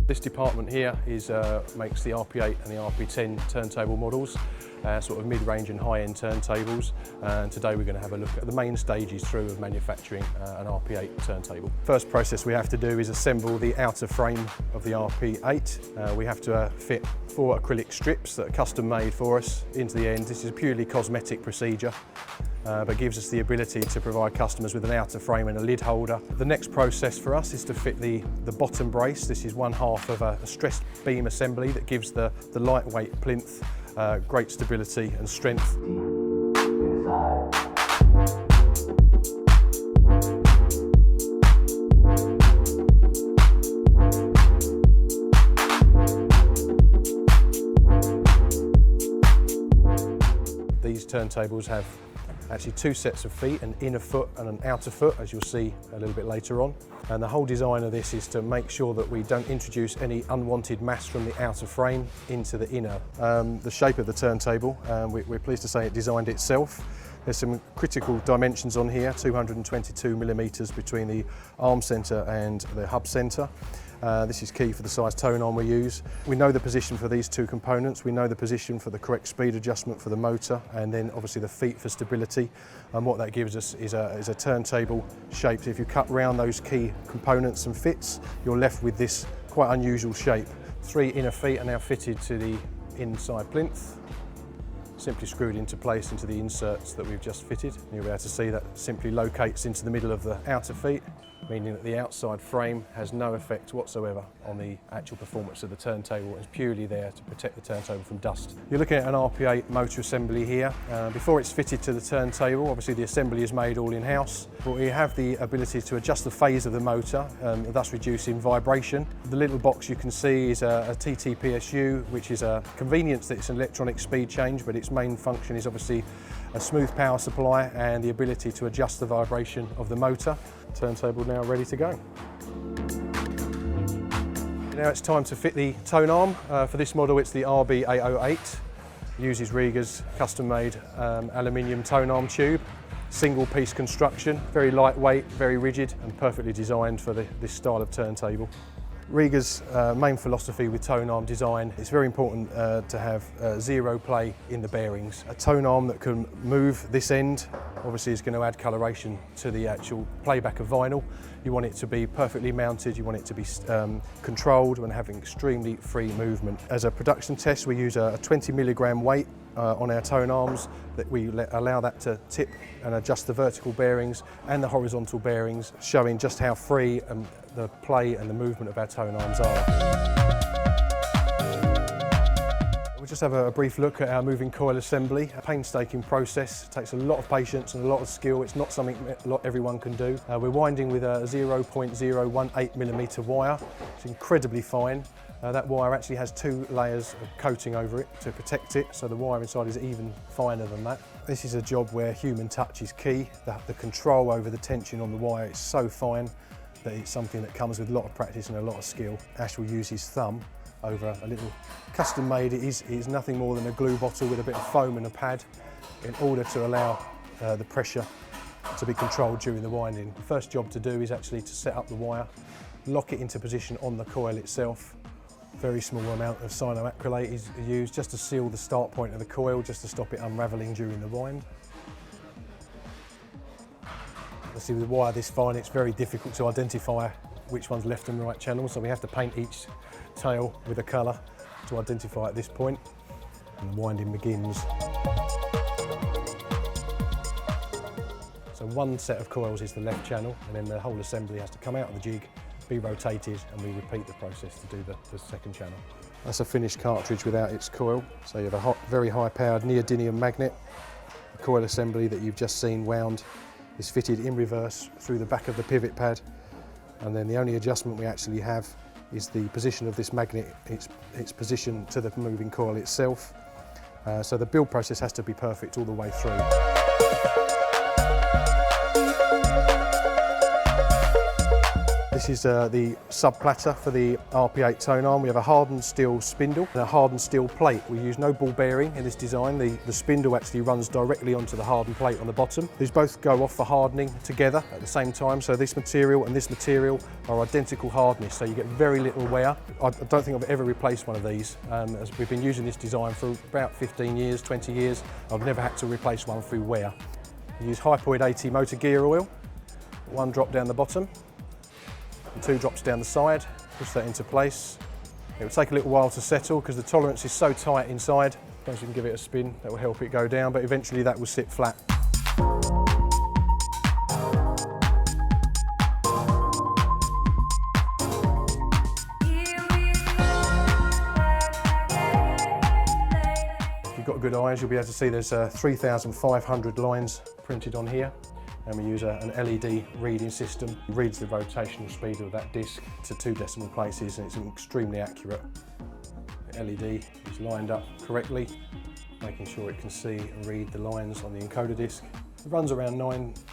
This department here makes the RP8 and the RP10 turntable models, sort of mid-range and high-end turntables. And today we're going to have a look at the main stages through of manufacturing an RP8 turntable. First process we have to do is assemble the outer frame of the RP8. We have to fit 4 acrylic strips that are custom made for us into the end. This is a purely cosmetic procedure, but gives us the ability to provide customers with an outer frame and a lid holder. The next process for us is to fit the bottom brace. This is one half of a stressed beam assembly that gives the lightweight plinth great stability and strength. These turntables have actually 2 sets of feet, an inner foot and an outer foot, as you'll see a little bit later on. And the whole design of this is to make sure that we don't introduce any unwanted mass from the outer frame into the inner. The shape of the turntable, we're pleased to say it designed itself. There's some critical dimensions on here, 222mm between the arm centre and the hub centre. This is key for the size tone arm we use. We know the position for these 2 components. We know the position for the correct speed adjustment for the motor, and then obviously the feet for stability. And what that gives us is a turntable shape. So if you cut round those key components and fits, you're left with this quite unusual shape. 3 inner feet are now fitted to the inside plinth, simply screwed into place into the inserts that we've just fitted. You'll be able to see that simply locates into the middle of the outer feet, meaning that the outside frame has no effect whatsoever on the actual performance of the turntable. It's purely there to protect the turntable from dust. You're looking at an RP8 motor assembly here. Before it's fitted to the turntable, obviously the assembly is made all in-house, but we have the ability to adjust the phase of the motor, thus reducing vibration. The little box you can see is a TT-PSU, which is a convenience that it's an electronic speed change, but its main function is obviously a smooth power supply and the ability to adjust the vibration of the motor. Turntable now ready to go. Now it's time to fit the tone arm. For this model it's the RB808. It uses Rega's custom-made aluminium tone arm tube. Single piece construction, very lightweight, very rigid and perfectly designed for this style of turntable. Rega's main philosophy with tone arm design, it's very important to have zero play in the bearings. A tone arm that can move this end obviously is going to add coloration to the actual playback of vinyl. You want it to be perfectly mounted, you want it to be controlled and having extremely free movement. As a production test we use a 20mg weight on our tone arms, that we allow that to tip and adjust the vertical bearings and the horizontal bearings, showing just how free the play and the movement of our tone arms are. We'll just have a brief look at our moving coil assembly. A painstaking process, it takes a lot of patience and a lot of skill. It's not something everyone can do. We're winding with a 0.018mm wire. It's incredibly fine. That wire actually has 2 layers of coating over it to protect it, so the wire inside is even finer than that. This is a job where human touch is key. The control over the tension on the wire is so fine that it's something that comes with a lot of practice and a lot of skill. Ash will use his thumb over a little custom made, it is nothing more than a glue bottle with a bit of foam and a pad in order to allow the pressure to be controlled during the winding. The first job to do is actually to set up the wire, lock it into position on the coil itself. Very small amount of cyanoacrylate is used just to seal the start point of the coil, just to stop it unravelling during the wind. See, with a wire this fine, it's very difficult to identify which one's left and right channel, so we have to paint each tail with a colour to identify at this point, and the winding begins. So one set of coils is the left channel, and then the whole assembly has to come out of the jig, be rotated, and we repeat the process to do the second channel. That's a finished cartridge without its coil, so you have a very high powered neodymium magnet. The coil assembly that you've just seen wound is fitted in reverse through the back of the pivot pad, and then the only adjustment we actually have is the position of this magnet, its position to the moving coil itself. So the build process has to be perfect all the way through. This is the sub-platter for the RP8 tone arm. We have a hardened steel spindle and a hardened steel plate. We use no ball bearing in this design. The spindle actually runs directly onto the hardened plate on the bottom. These both go off for hardening together at the same time, so this material and this material are identical hardness, so you get very little wear. I don't think I've ever replaced one of these. As we've been using this design for about 15 years, 20 years, I've never had to replace one through wear. We use Hypoid 80 motor gear oil, 1 drop down the bottom, and 2 drops down the side, push that into place. It will take a little while to settle because the tolerance is so tight inside. Once you can give it a spin, that will help it go down, but eventually that will sit flat. If you've got good eyes, you'll be able to see there's 3,500 lines printed on here. And we use an LED reading system. It reads the rotational speed of that disc to 2 decimal places, and it's extremely accurate. The LED is lined up correctly, making sure it can see and read the lines on the encoder disc. It runs around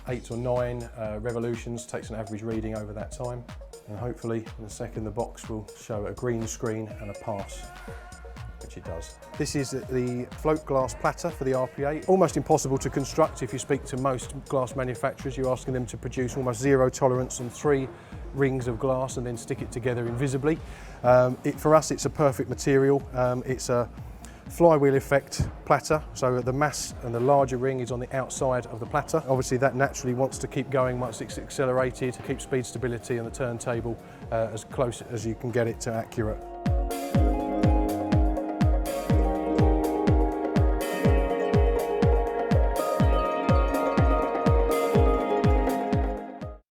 8 or 9 revolutions, takes an average reading over that time. And hopefully in a second the box will show a green screen and a pass, which it does. This is the float glass platter for the RP8. Almost impossible to construct. If you speak to most glass manufacturers, you're asking them to produce almost 0 tolerance on 3 rings of glass and then stick it together invisibly. For us, it's a perfect material. It's a flywheel effect platter, so the mass and the larger ring is on the outside of the platter. Obviously that naturally wants to keep going once it's accelerated, keep speed stability and the turntable as close as you can get it to accurate.